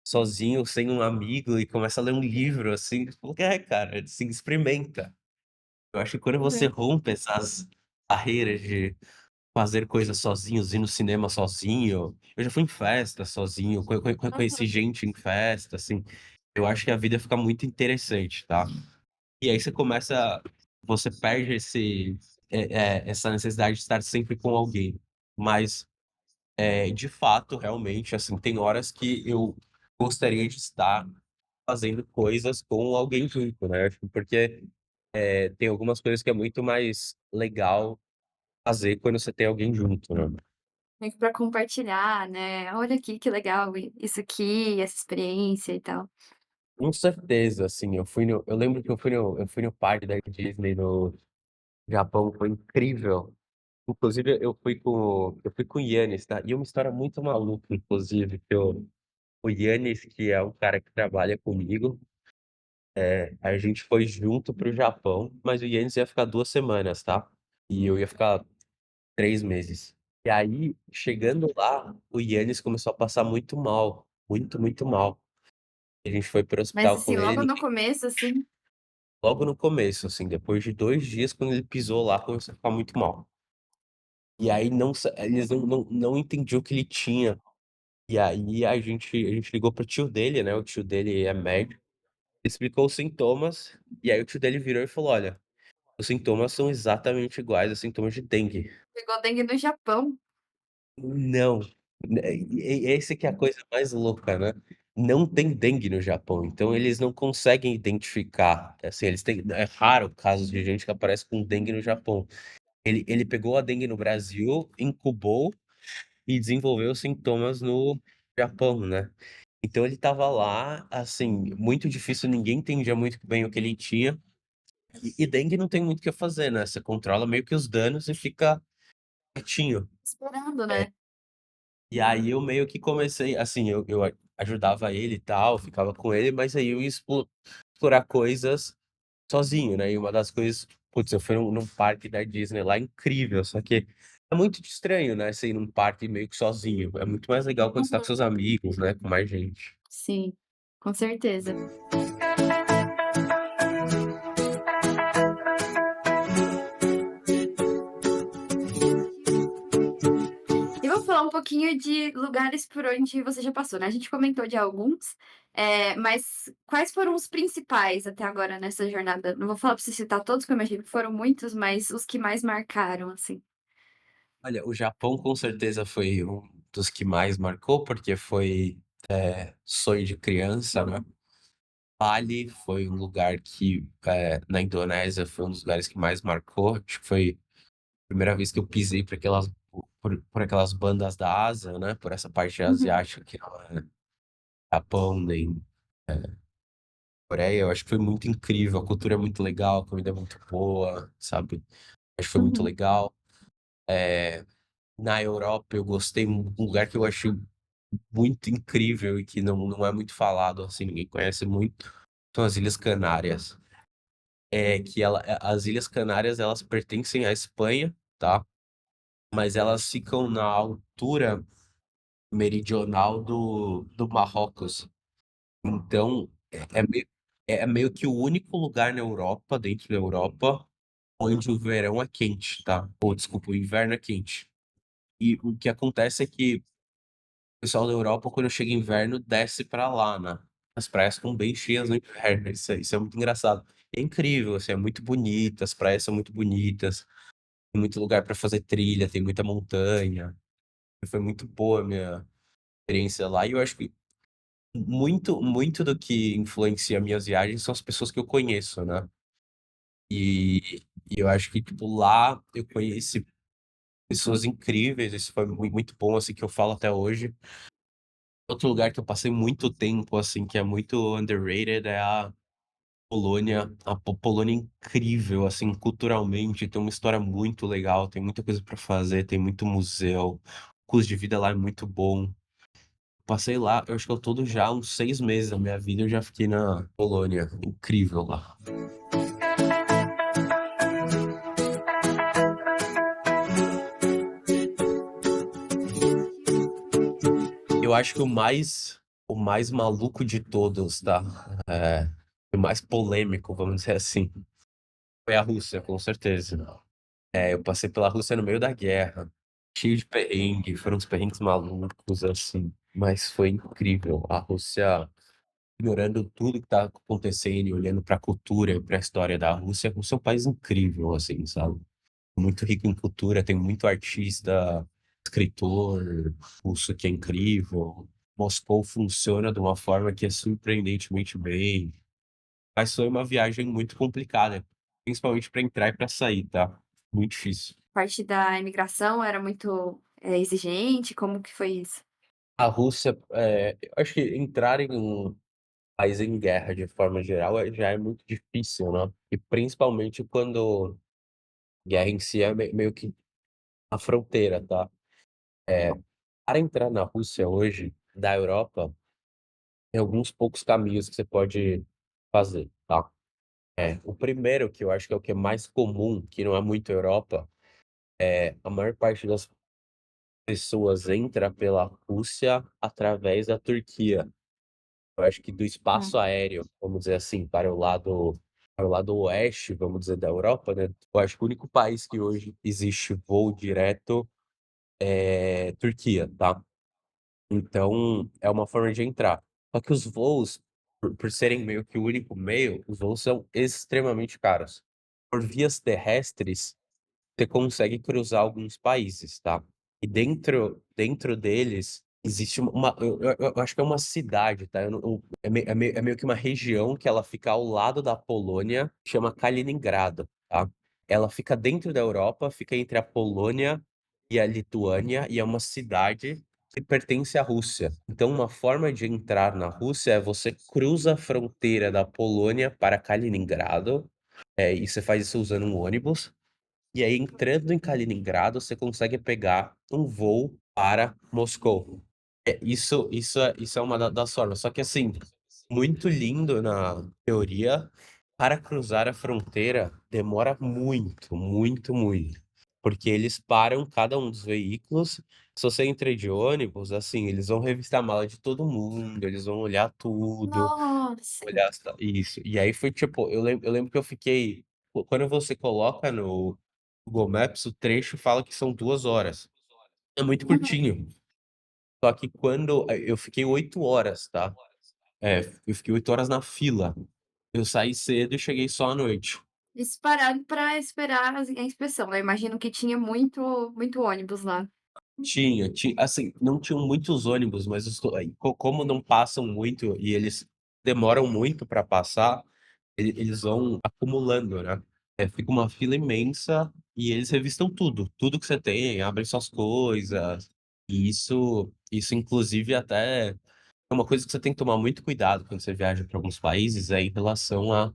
sozinho, sem um amigo e começa a ler um livro, assim". Ele falou: "É, cara, assim, experimenta". Eu acho que quando você uhum, rompe essas barreiras de fazer coisas sozinhos, ir no cinema sozinho, eu já fui em festa sozinho, conheci uhum. gente em festa, assim, eu acho que a vida fica muito interessante, tá. E aí você perde essa necessidade de estar sempre com alguém, mas de fato, realmente, assim, tem horas que eu gostaria de estar fazendo coisas com alguém junto, né, acho que porque, tem algumas coisas que é muito mais legal fazer quando você tem alguém junto, né. Meio que pra compartilhar, né, "Olha aqui que legal isso aqui, essa experiência e tal". Com certeza, assim, eu lembro que eu fui no parque da Disney no Japão, foi incrível. Inclusive eu fui com o Yannis, tá, e é uma história muito maluca, inclusive, que o Yannis, que é um cara que trabalha comigo. A gente foi junto para o Japão, mas o Yannis ia ficar 2 semanas, tá. E eu ia ficar 3 meses. E aí, chegando lá, o Yannis começou a passar muito mal, muito, muito mal. A gente foi para o Mas, hospital assim, com ele, logo no ninguém começo, assim logo no começo, assim, depois de 2 dias, quando ele pisou lá, começou a ficar muito mal. E aí eles não entendiam o que ele tinha. E aí a gente ligou para o tio dele, né, o tio dele é médico, explicou os sintomas, e aí o tio dele virou e falou: "Olha, os sintomas são exatamente iguais aos sintomas de dengue". Pegou dengue no Japão. Não, e esse que é a coisa mais louca, né, não tem dengue no Japão, então eles não conseguem identificar, assim, eles têm é raro casos de gente que aparece com dengue no Japão. Ele pegou a dengue no Brasil, incubou e desenvolveu sintomas no Japão, né. Então ele estava lá, assim, muito difícil, ninguém entendia muito bem o que ele tinha, e dengue não tem muito o que fazer, né, você controla meio que os danos e fica quietinho. Esperando, É. né. E aí eu meio que comecei assim, eu ajudava ele e tal, ficava com ele, mas aí eu ia explorar coisas sozinho, né, e uma das coisas putz, eu fui num parque da Disney lá incrível, só que é muito estranho, né, você ir num parque meio que sozinho, é muito mais legal quando você tá com Uhum. seus amigos, né, com mais gente. Sim, com certeza. E vamos falar um pouquinho de lugares por onde você já passou, né, a gente comentou de alguns, mas quais foram os principais até agora nessa jornada? Não vou falar pra você citar todos, que eu imagino que foram muitos, mas os que mais marcaram, assim. Olha, o Japão com certeza foi um dos que mais marcou, porque foi, sonho de criança, né. Bali foi um lugar que, na Indonésia foi um dos lugares que mais marcou, acho que foi a primeira vez que eu pisei por aquelas bandas da Ásia, né, por essa parte Uhum, asiática que não é Japão nem Coreia, eu acho que foi muito incrível, a cultura é muito legal, a comida é muito boa, sabe. Acho que foi muito uhum, legal. Na Europa eu gostei um lugar que eu achei muito incrível e que não é muito falado, assim, ninguém conhece muito, são as Ilhas Canárias. As Ilhas Canárias, elas pertencem à Espanha, tá, mas elas ficam na altura meridional do Marrocos. Então, é meio que o único lugar na Europa, dentro da Europa, onde o verão é quente, tá, ou desculpa, o inverno é quente. E o que acontece é que o pessoal da Europa, quando chega inverno, desce pra lá, né. As praias ficam bem cheias no inverno, isso é muito engraçado. É incrível, assim, é muito bonito, as praias são muito bonitas, tem muito lugar pra fazer trilha, tem muita montanha. Foi muito boa a minha experiência lá e eu acho que muito do que influencia minhas viagens são as pessoas que eu conheço, né. E eu acho que, tipo, lá eu conheci pessoas incríveis, isso foi muito bom, assim, que eu falo até hoje. Outro lugar que eu passei muito tempo, assim, que é muito underrated é a Polônia. A Polônia é incrível, assim, culturalmente, tem uma história muito legal, tem muita coisa pra fazer, tem muito museu, o custo de vida lá é muito bom. Passei lá, eu acho que ao todo já uns 6 meses da minha vida eu já fiquei na Polônia, incrível lá. Eu acho que o mais maluco de todos, tá, o mais polêmico, vamos dizer assim, foi a Rússia, com certeza. Eu passei pela Rússia no meio da guerra, cheio de perrengue, foram uns perrengues malucos, assim, mas foi incrível. A Rússia, ignorando tudo que tá acontecendo e olhando pra cultura e pra história da Rússia, a Rússia é um país incrível, assim, sabe. Muito rico em cultura, tem muito artista, escritor russo que é incrível. Moscou funciona de uma forma que é surpreendentemente bem. Mas foi uma viagem muito complicada, principalmente pra entrar e pra sair, tá. Muito difícil. parte da imigração era muito, exigente, como que foi isso? A Rússia, eu acho que entrar em um país em guerra, de forma geral, já é muito difícil, né. E principalmente quando guerra em si é meio que a fronteira, tá. Para entrar na Rússia hoje, da Europa, tem alguns poucos caminhos que você pode fazer, tá. O primeiro, que eu acho que é o que é mais comum, que não é muito Europa, a maior parte das pessoas entra pela Rússia através da Turquia. Eu acho que do Hum. espaço aéreo, vamos dizer assim, para o lado o lado oeste, vamos dizer, da Europa, né, eu acho que o único país que hoje existe voo direto é Turquia, tá. Então, é uma forma de entrar. Só que os voos, por serem meio que o único meio, os voos são extremamente caros. Por vias terrestres, você consegue cruzar alguns países, tá. E dentro deles, existe eu acho que é uma cidade, tá, eu não eu é meio que uma região que ela fica ao lado da Polônia, chama Kaliningrado, tá. Ela fica dentro da Europa, fica entre a Polônia e a Lituânia, e é uma cidade que pertence à Rússia. Então uma forma de entrar na Rússia é você cruza a fronteira da Polônia para Kaliningrado, e você faz isso usando um ônibus, e aí entrando em Kaliningrado, você consegue pegar um voo para Moscou. Isso é uma das formas, só que assim, muito lindo na teoria, para cruzar a fronteira demora muito, muito, muito, porque eles param cada um dos veículos. Se você entra de ônibus, assim, eles vão revistar a mala de todo mundo, eles vão olhar tudo, Nossa! olhar se tá isso. E aí foi tipo, eu lembro que eu fiquei quando você coloca no Google Maps, o trecho fala que são 2 horas. É muito Uhum. curtinho. Só que quando eu fiquei 8 horas, tá. É, eu fiquei 8 horas na fila. Eu saí cedo e cheguei só à noite. Eles pararam pra esperar a inspeção, né, imagino que tinha muito ônibus lá. Assim, não tinham muitos ônibus, mas como não passam muito e eles demoram muito pra passar, eles vão acumulando, né. Fica uma fila imensa e eles revistam tudo, tudo que você tem, abrem suas coisas, e isso inclusive até é uma coisa que você tem que tomar muito cuidado quando você viaja para alguns países, é em relação a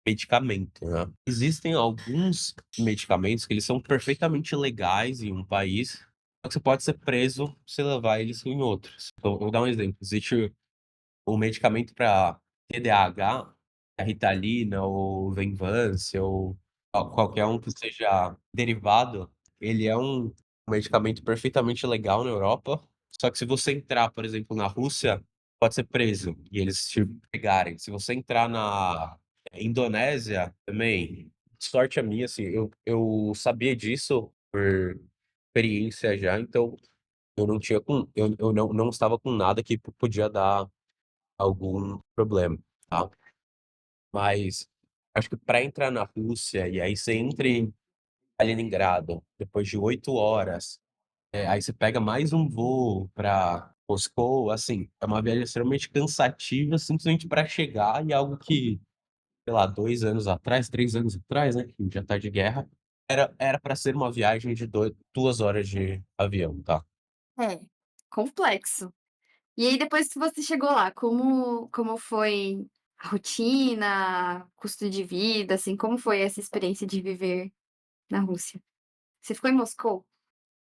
medicamento, né. Existem alguns medicamentos que eles são perfeitamente legais em um país, só que você pode ser preso se levar eles em outros. Então, eu vou dar um exemplo, existe o medicamento para TDAH, a Ritalina ou Venvance ou qualquer um que seja derivado, ele é um medicamento perfeitamente legal na Europa, só que se você entrar, por exemplo, na Rússia, pode ser preso e eles te pegarem. Se você entrar na Indonésia também, sorte a minha, assim, eu sabia disso por experiência já, então eu não estava com nada que podia dar algum problema, tá. Mas acho que para entrar na Rússia, e aí você entra em Kaliningrado, depois de 8 horas, aí você pega mais um voo para Moscou, assim, é uma viagem extremamente cansativa, simplesmente para chegar, e algo que, sei lá, 2 anos atrás, 3 anos atrás, né, que já tá de guerra, era para ser uma viagem de 2 horas de avião, tá. É, complexo. E aí depois que você chegou lá, como foi a rotina, custo de vida, assim, como foi essa experiência de viver na Rússia? Você ficou em Moscou?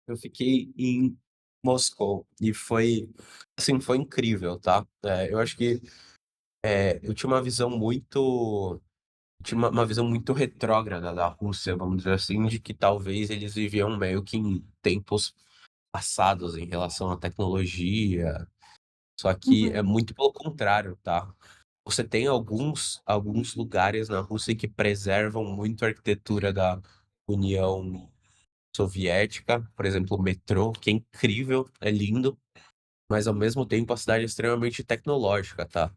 Eu fiquei em Moscou e foi, assim, foi incrível, tá. Eu acho que eu tinha uma visão muito retrógrada da Rússia, vamos dizer assim, de que talvez eles viviam meio que em tempos passados em relação à tecnologia, só que é Uhum. muito pelo contrário, tá. Você tem alguns lugares na Rússia que preservam muito a arquitetura da União Soviética, por exemplo, o metrô, que é incrível, é lindo, mas ao mesmo tempo a cidade é extremamente tecnológica, tá.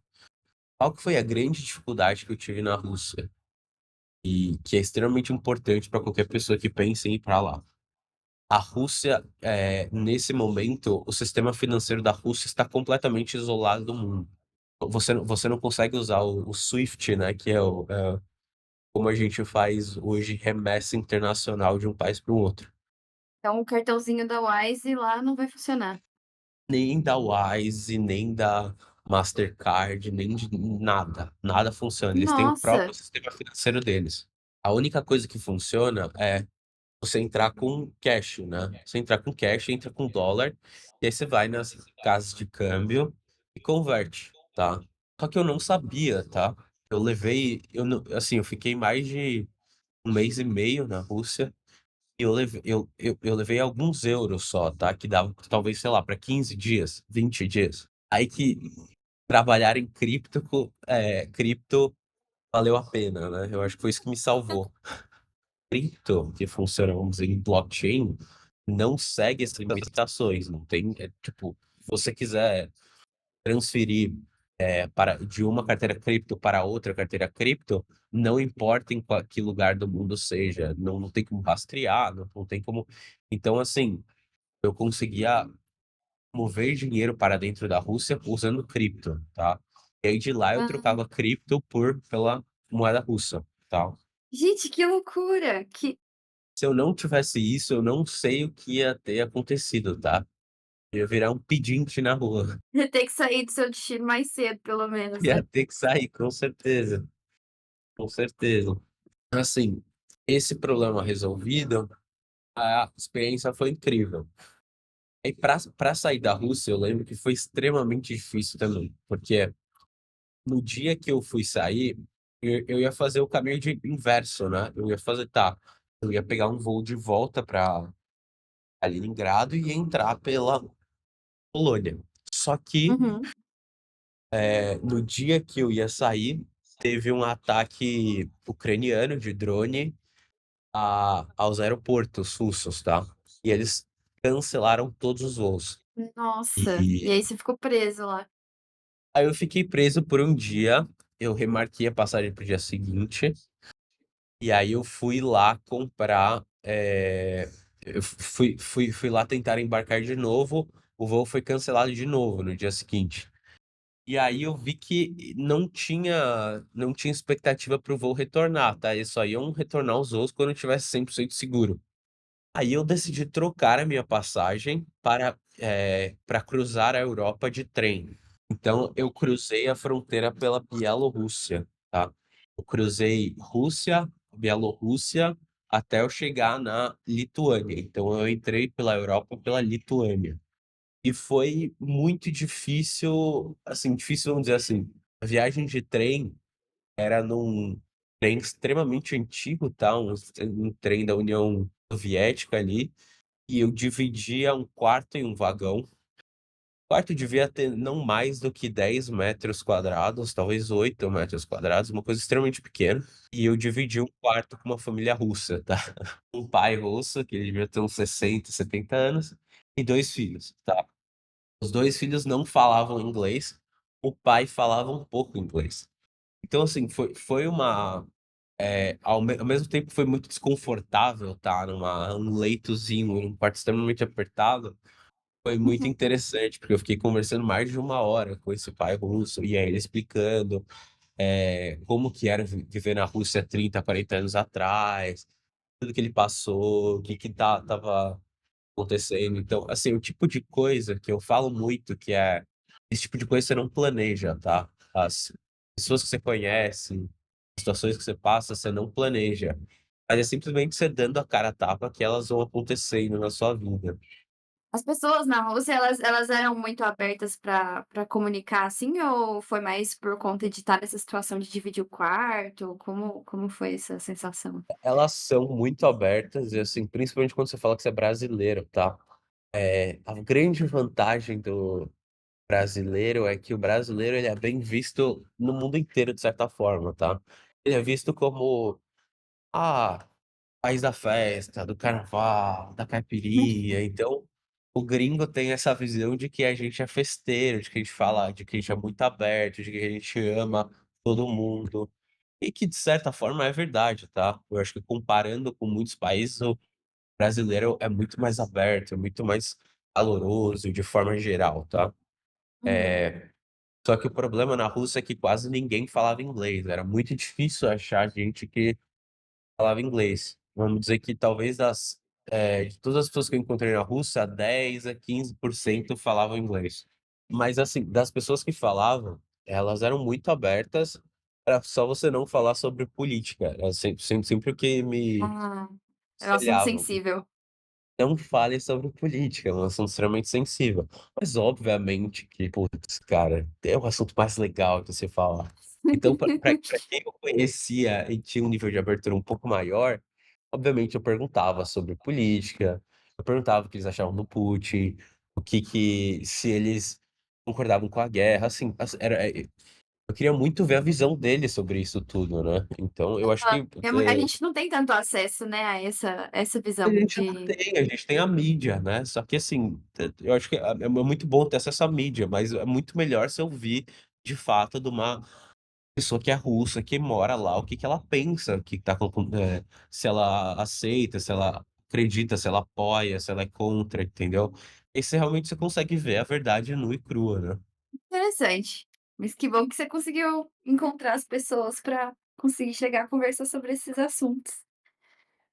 Qual que foi a grande dificuldade que eu tive na Rússia? E que é extremamente importante para qualquer pessoa que pense em ir para lá. A Rússia, nesse momento, o sistema financeiro da Rússia está completamente isolado do mundo. Você não consegue usar o SWIFT, né, que é como a gente faz hoje remessa internacional de um país para o outro. Então o cartãozinho da Wise lá não vai funcionar. Nem da Wise, nem da Mastercard, nem de nada, nada funciona. Eles têm o próprio Nossa! sistema financeiro deles. A única coisa que funciona é você entrar com cash, né. Você entrar com cash, entra com dólar, e aí você vai nas casas de câmbio e converte, tá. Só que eu não sabia, tá. Eu não assim, eu fiquei mais de 1 mês e meio na Rússia, e eu levei alguns euros só, tá, que dava talvez, sei lá, para 15 dias, 20 dias. Aí que trabalhar em cripto valeu a pena, né, eu acho que foi isso que me salvou. Cripto, que funciona, vamos dizer, em blockchain, não segue essas limitações, não tem, tipo, se você quiser transferir, para de uma carteira cripto para outra carteira cripto, não importa em qual que lugar do mundo seja, não tem como rastrear, não tem como então, assim, eu conseguia mover dinheiro para dentro da Rússia usando cripto, tá. E aí de lá eu Ah. trocava cripto pela moeda russa, tal. Gente, que loucura! Se eu não tivesse isso, eu não sei o que ia ter acontecido, tá. Eu ia virar um pedinte na rua. Ia ter que sair do seu destino mais cedo, pelo menos, Ia né. ter que sair, com certeza, com certeza. Assim, esse problema resolvido, a experiência foi incrível. E pra sair da Rússia, eu lembro que foi extremamente difícil também, porque no dia que eu fui sair, eu ia fazer o caminho de inverso, né, eu ia fazer eu ia pegar um voo de volta pra Kaliningrado e ia entrar pela Polônia. Só que, Uhum. no dia que eu ia sair, teve um ataque ucraniano de drone aos aeroportos russos, tá. E eles cancelaram todos os voos. Nossa, e E aí você ficou preso lá. aí eu fiquei preso por um dia, eu remarquei a passagem para o dia seguinte, e aí eu fui lá comprar, eu fui lá tentar embarcar de novo, o voo foi cancelado de novo no dia seguinte. E aí eu vi que não tinha expectativa para o voo retornar, tá, eles só iam retornar os voos quando eu tivesse 100% seguro. Aí eu decidi trocar a minha passagem para cruzar a Europa de trem. Então eu cruzei a fronteira pela Bielorrússia, tá. Eu cruzei Rússia, Bielorrússia, até eu chegar na Lituânia. Então eu entrei pela Europa pela Lituânia. E foi muito difícil, assim, difícil, vamos dizer assim, a viagem de trem era num trem extremamente antigo, tá, um trem da União Soviética ali, e eu dividia um quarto em um vagão. O quarto devia ter não mais do que 10 metros quadrados, talvez 8 metros quadrados, uma coisa extremamente pequena, e eu dividi um quarto com uma família russa, tá. Um pai russo, que ele devia ter uns 60, 70 anos, e 2 filhos, tá. Os 2 filhos não falavam inglês, o pai falava um pouco inglês. Então, assim, foi uma ao mesmo tempo foi muito desconfortável estar num leitozinho, num quarto extremamente apertado, foi muito Uhum. interessante, porque eu fiquei conversando mais de 1 hora com esse pai russo, e aí ele explicando, como que era viver na Rússia 30, 40 anos atrás, tudo que ele passou, o que que estava acontecendo. Então, assim, o tipo de coisa que eu falo muito que esse tipo de coisa você não planeja, tá. As pessoas que você conhece, as situações que você passa, você não planeja, mas é simplesmente você dando a cara a tapa que elas vão acontecendo na sua vida. As pessoas na Rússia, elas eram muito abertas para comunicar, assim, ou foi mais por conta de estar nessa situação de dividir o quarto? Como foi essa sensação? Elas são muito abertas e, assim, principalmente quando você fala que você é brasileiro, tá. A grande vantagem do brasileiro é que o brasileiro ele é bem visto no mundo inteiro de certa forma, tá. Ele é visto como, ah, país da festa, do carnaval, da caipirinha, então, o gringo tem essa visão de que a gente é festeiro, de que a gente é muito aberto, de que a gente ama todo mundo, e que de certa forma é verdade, tá. Eu acho que comparando com muitos países, o brasileiro é muito mais aberto, é muito mais caloroso de forma geral, tá. Uhum. Só que o problema na Rússia é que quase ninguém falava inglês, era muito difícil achar gente que falava inglês. Vamos dizer que talvez de todas as pessoas que eu encontrei na Rússia, 10 a 15% falavam inglês. Mas, assim, das pessoas que falavam, elas eram muito abertas, era só você não falar sobre política, era sempre o que me Ah, é um assunto aconselhavam. sensível. Não fale sobre política, é um assunto extremamente sensível. Mas obviamente que, putz, cara, é o assunto mais legal de se falar. Então pra quem eu conhecia e tinha um nível de abertura um pouco maior, obviamente eu perguntava sobre política, eu perguntava o que eles achavam do Putin, o que se eles concordavam com a guerra, assim, era eu queria muito ver a visão dele sobre isso tudo, né. Então eu acho que, A gente não tem tanto acesso, né, a essa a visão gente não de tem, a gente tem a mídia, né, só que assim, eu acho que é muito bom ter acesso à mídia, mas é muito melhor se ouvir, de fato, de uma pessoa que é russa, que mora lá, o que que ela pensa, o que que tá se ela aceita, se ela acredita, se ela apoia, se ela é contra, entendeu. Aí você consegue ver a verdade nua e crua, né. interessante. Mas que bom que você conseguiu encontrar as pessoas para conseguir chegar a conversar sobre esses assuntos.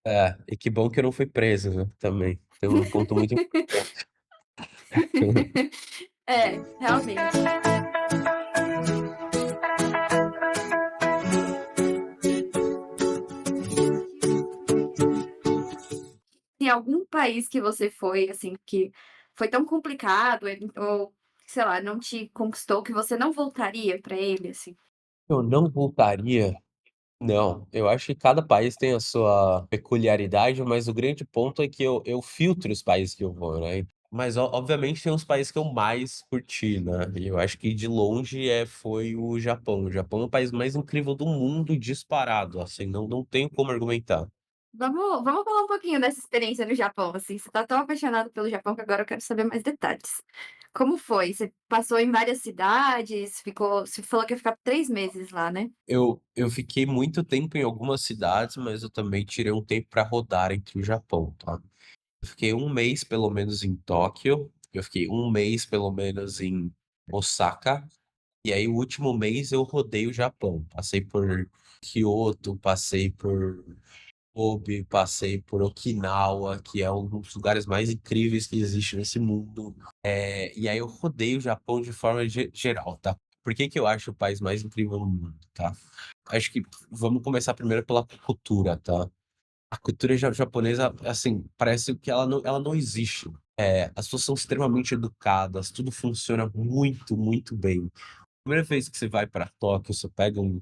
É, e que bom que eu não fui preso, né, também, tem um ponto muito importante. É, realmente. Tem algum país que você foi, assim, que foi tão complicado, ou, sei lá, não te conquistou, que você não voltaria para ele, assim? Eu não voltaria. Não, eu acho que cada país tem a sua peculiaridade, mas o grande ponto é que eu filtro os países que eu vou, né. Mas obviamente tem uns países que eu mais curti, né, e eu acho que de longe, foi o Japão. O Japão é o país mais incrível do mundo disparado, assim, não tenho como argumentar. Vamos falar um pouquinho dessa experiência no Japão, assim, você tá tão apaixonado pelo Japão que agora eu quero saber mais detalhes. Como foi? Você passou em várias cidades, você falou que ia ficar 3 meses lá, né? Eu fiquei muito tempo em algumas cidades, mas eu também tirei um tempo para rodar entre o Japão, tá. Eu fiquei um mês pelo menos em Tóquio, eu fiquei um mês pelo menos em Osaka. E aí o último mês eu rodei o Japão, passei por Kyoto, passei por Kobe, passei por Okinawa, que é um dos lugares mais incríveis que existe nesse mundo. E aí eu rodei o Japão de forma geral, tá. Por que que eu acho o país mais incrível no mundo, tá. Acho que vamos começar primeiro pela cultura, tá. A cultura japonesa, assim, parece que ela não existe. As pessoas são extremamente educadas, tudo funciona muito, muito bem. Primeira vez que você vai para Tóquio, você pega um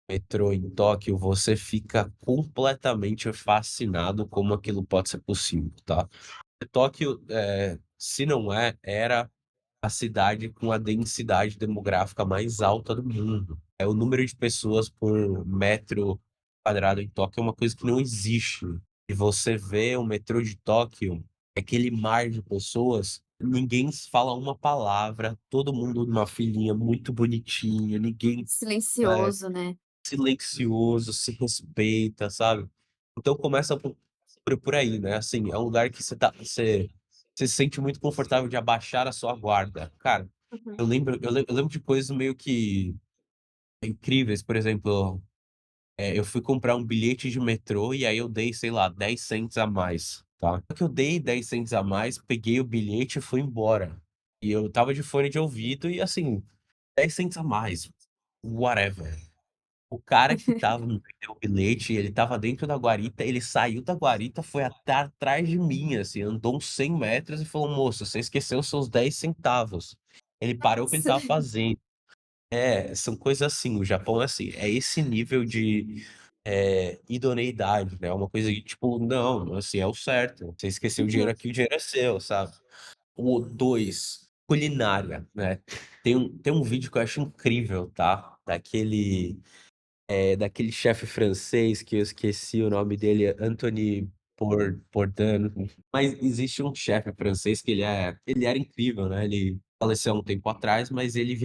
metrô em Tóquio, você fica completamente fascinado como aquilo pode ser possível, tá. Tóquio, se não era a cidade com a densidade demográfica mais alta do mundo. O número de pessoas por metro quadrado em Tóquio é uma coisa que não existe. E você vê o metrô de Tóquio, aquele mar de pessoas, ninguém fala uma palavra, todo mundo numa filinha muito bonitinha, ninguém é Silencioso, né? silencioso, se respeita, sabe. Então começa por aí, né, assim, é um lugar que você se sente muito confortável de abaixar a sua guarda. Cara, Uhum. eu lembro de coisas meio que incríveis, por exemplo, eu fui comprar um bilhete de metrô e aí eu dei, sei lá, 10 cents a mais, tá. Só que eu dei 10 cents a mais, peguei o bilhete e fui embora. E eu estava de fone de ouvido e, assim, 10 cents a mais, whatever. O cara que estava me vendeu o bilhete, ele estava dentro da guarita, ele saiu da guarita, foi até atrás de mim, assim, andou uns 100 metros e falou: "Moço, você esqueceu os seus 10 centavos". Ele parou o que ele Nossa. estava fazendo. São coisas assim, o Japão é assim, é esse nível de, idoneidade, né, é uma coisa que tipo: "Não, assim, é o certo, você esqueceu o dinheiro Uhum. aqui, o dinheiro é seu", sabe. O 2, culinária, né. Tem um vídeo que eu acho incrível, tá, daquele chefe francês que eu esqueci o nome dele, Anthony Bourdain, mas existe um chefe francês que ele era incrível, né, ele faleceu há um tempo atrás, mas ele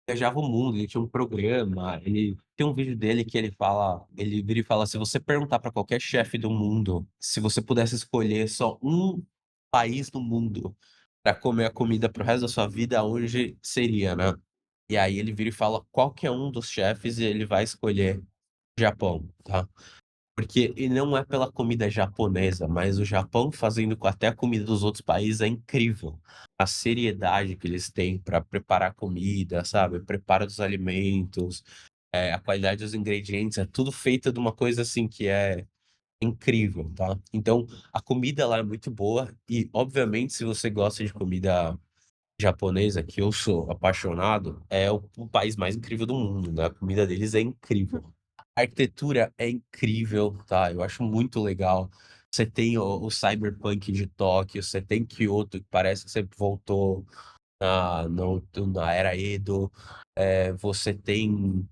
viajava o mundo, ele tinha um programa, ele tem um vídeo dele que ele vira e fala: "Se você perguntar para qualquer chefe do mundo, se você pudesse escolher só um país do mundo para comer a comida para o resto da sua vida, aonde seria, né?" E aí ele vira e fala qualquer um dos chefes e ele vai escolher Japão, tá. Porque e não é pela comida japonesa, mas o Japão fazendo com até a comida dos outros países é incrível. A seriedade que eles têm pra preparar comida, sabe, o preparo dos alimentos, a qualidade dos ingredientes, é tudo feito de uma coisa, assim, que é incrível, tá. Então, a comida lá é muito boa e, obviamente, se você gosta de comida japonesa, que eu sou apaixonado, é o país mais incrível do mundo, né, a comida deles é incrível. A arquitetura é incrível, tá, eu acho muito legal. Você tem o cyberpunk de Tóquio, você tem Kyoto, que parece que você voltou. na era Edo, você tem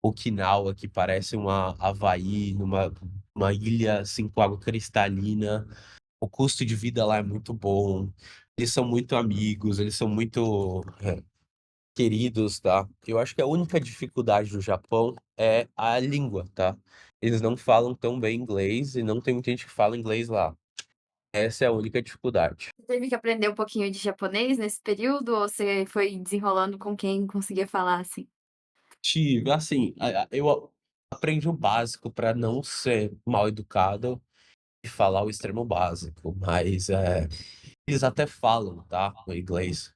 Okinawa, que parece uma Havaí, uma ilha, assim, com água cristalina. O custo de vida lá é muito bom, eles são muito amigos, eles são muito, queridos, tá. Eu acho que a única dificuldade do Japão é a língua, tá. Eles não falam tão bem inglês e não tem muita gente que fala inglês lá. Essa é a única dificuldade. Você teve que aprender um pouquinho de japonês nesse período ou você foi desenrolando com quem conseguia falar, assim? Tive, assim, eu aprendi o básico para não ser mal educado e falar o extremo básico, mas, eles até falam, tá, o inglês,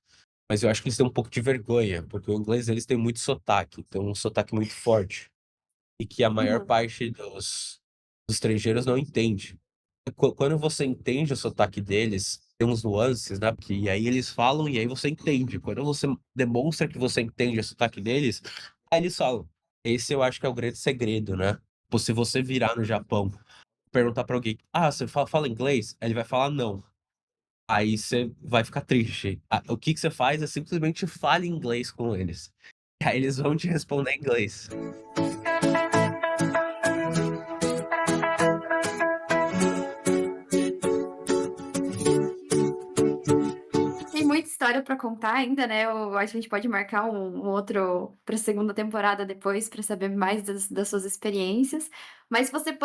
mas eu acho que eles têm um pouco de vergonha, porque o inglês eles têm muito sotaque, tem um sotaque muito forte, e que a maior Uhum. parte dos estrangeiros não entende. Quando você entende o sotaque deles, tem uns nuances, né, porque e aí eles falam e aí você entende. Quando você demonstra que você entende o sotaque deles, aí eles falam. Esse eu acho que é o grande segredo, né. Tipo, se você virar no Japão, perguntar pra alguém: "Ah, você fala inglês?" Aí ele vai falar: "Não". Aí você vai ficar triste. O que que você faz é simplesmente fale inglês com eles. E aí eles vão te responder em inglês. Tem muita história pra contar ainda, né, eu acho que a gente pode marcar um outro pra segunda temporada depois, pra saber mais das suas experiências. Mas se você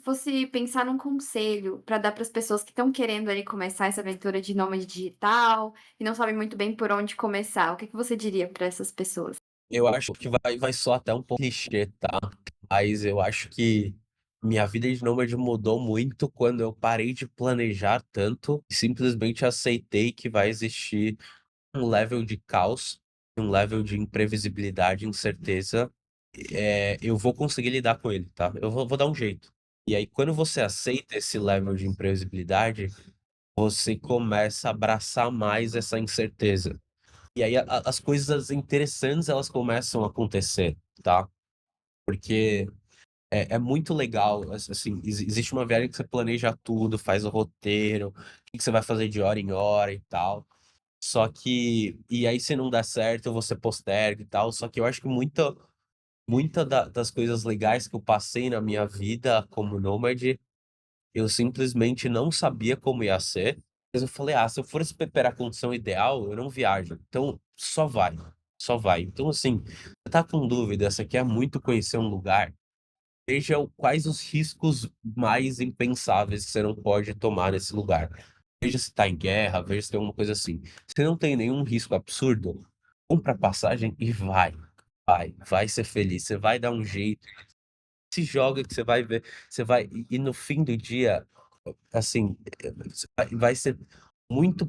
fosse pensar num conselho pra dar para as pessoas que estão querendo ali começar essa aventura de nômade digital e não sabem muito bem por onde começar, o que que você diria pra essas pessoas? Eu acho que vai soar até um pouco clichê, tá, mas eu acho que minha vida de nômade mudou muito quando eu parei de planejar tanto e simplesmente aceitei que vai existir um level de caos, um level de imprevisibilidade, incerteza, eu vou conseguir lidar com ele, tá, eu vou dar um jeito. E aí quando você aceita esse level de imprevisibilidade, você começa a abraçar mais essa incerteza. E aí as coisas interessantes elas começam a acontecer, tá. Porque é muito legal, assim, existe uma viagem que você planeja tudo, faz o roteiro, o que que você vai fazer de hora em hora e tal. Só que e aí se não dá certo, você posterga e tal, só que eu acho que muita das coisas legais que eu passei na minha vida como nômade, eu simplesmente não sabia como ia ser, mas eu falei: "Ah, se eu for esperar a condição ideal, eu não viajo, então só vai, só vai". Então assim, você tá com dúvida, você quer muito conhecer um lugar, veja quais os riscos mais impensáveis que você não pode tomar nesse lugar. Veja se tá em guerra, veja se tem alguma coisa assim. Se não tem nenhum risco absurdo, compra a passagem e vai. Vai ser feliz, você vai dar um jeito, se joga que você vai ver, você vai e no fim do dia, assim, vai ser muito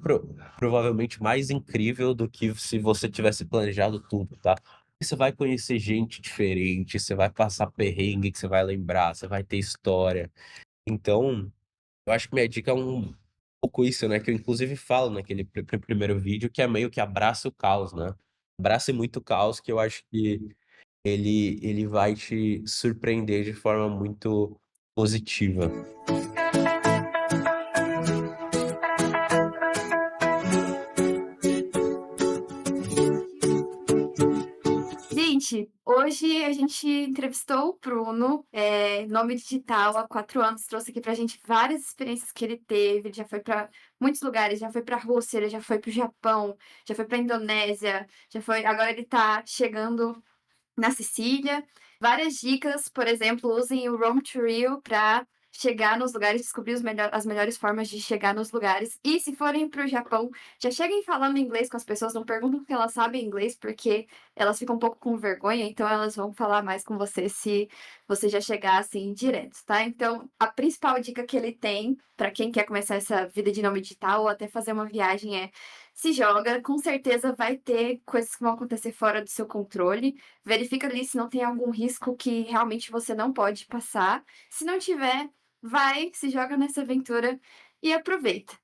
provavelmente mais incrível do que se você tivesse planejado tudo, tá. E você vai conhecer gente diferente, você vai passar perrengue que você vai lembrar, você vai ter história. Então, eu acho que minha dica é um pouco isso, né, que eu inclusive falo naquele primeiro vídeo, que é meio que abraça o caos, né. Abrace muito o caos que eu acho que ele vai te surpreender de forma muito positiva. Gente, hoje a gente entrevistou o Bruno, nome digital, há 4 anos, trouxe aqui pra gente várias experiências que ele teve, ele já foi para muitos lugares, já foi pra Rússia, ele já foi para o Japão, já foi pra Indonésia, já foi agora ele tá chegando na Sicília. Várias dicas, por exemplo, usem o Rome to Rio para chegar nos lugares, descobrir as melhores formas de chegar nos lugares. E se forem para o Japão, já cheguem falando inglês com as pessoas, não perguntam se elas sabem inglês, porque elas ficam um pouco com vergonha, então elas vão falar mais com você se você já chegar assim direto, tá? Então, a principal dica que ele tem para quem quer começar essa vida de nome digital ou até fazer uma viagem é se joga, com certeza vai ter coisas que vão acontecer fora do seu controle. Verifica ali se não tem algum risco que realmente você não pode passar. Se não tiver, vai, se joga nessa aventura e aproveita.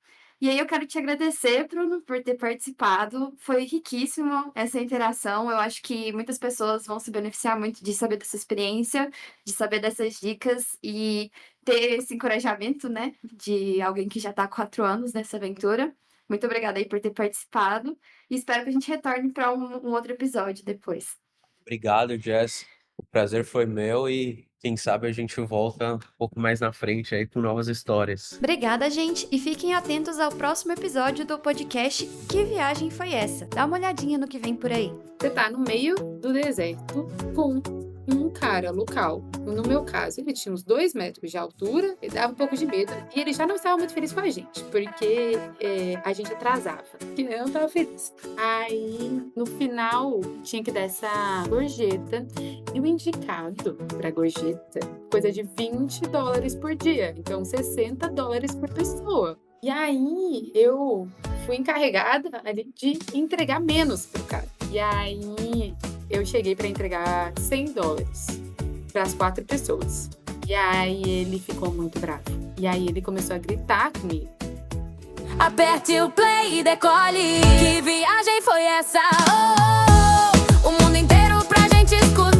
E aí eu quero te agradecer, Bruno, por ter participado. Foi riquíssimo essa interação. Eu acho que muitas pessoas vão se beneficiar muito de saber dessa experiência, de saber dessas dicas e ter esse encorajamento, né, de alguém que já está há 4 anos nessa aventura. Muito obrigada aí por ter participado e espero que a gente retorne para um outro episódio depois. Obrigado, Jess. O prazer foi meu e quem sabe a gente volta um pouco mais na frente aí com novas histórias. Obrigada, gente, e fiquem atentos ao próximo episódio do podcast Que Viagem Foi Essa? Dá uma olhadinha no que vem por aí. Você tá no meio do deserto com um cara local. No meu caso, ele tinha uns 2 metros de altura, ele dava um pouco de medo. E ele já não estava muito feliz com a gente, porque a gente atrasava. E eu não tava feliz. Aí, no final, tinha que dar essa gorjeta. E o indicado pra gorjeta, coisa de $20 por dia. Então, $60 por pessoa. E aí, eu fui encarregada ali de entregar menos pro cara. E aí, eu cheguei para entregar $100 para as 4 pessoas. E aí, ele ficou muito bravo. E aí, ele começou a gritar comigo. Aperte o play e decole. Que viagem foi essa? Oh, oh, oh. O mundo inteiro pra gente escutar.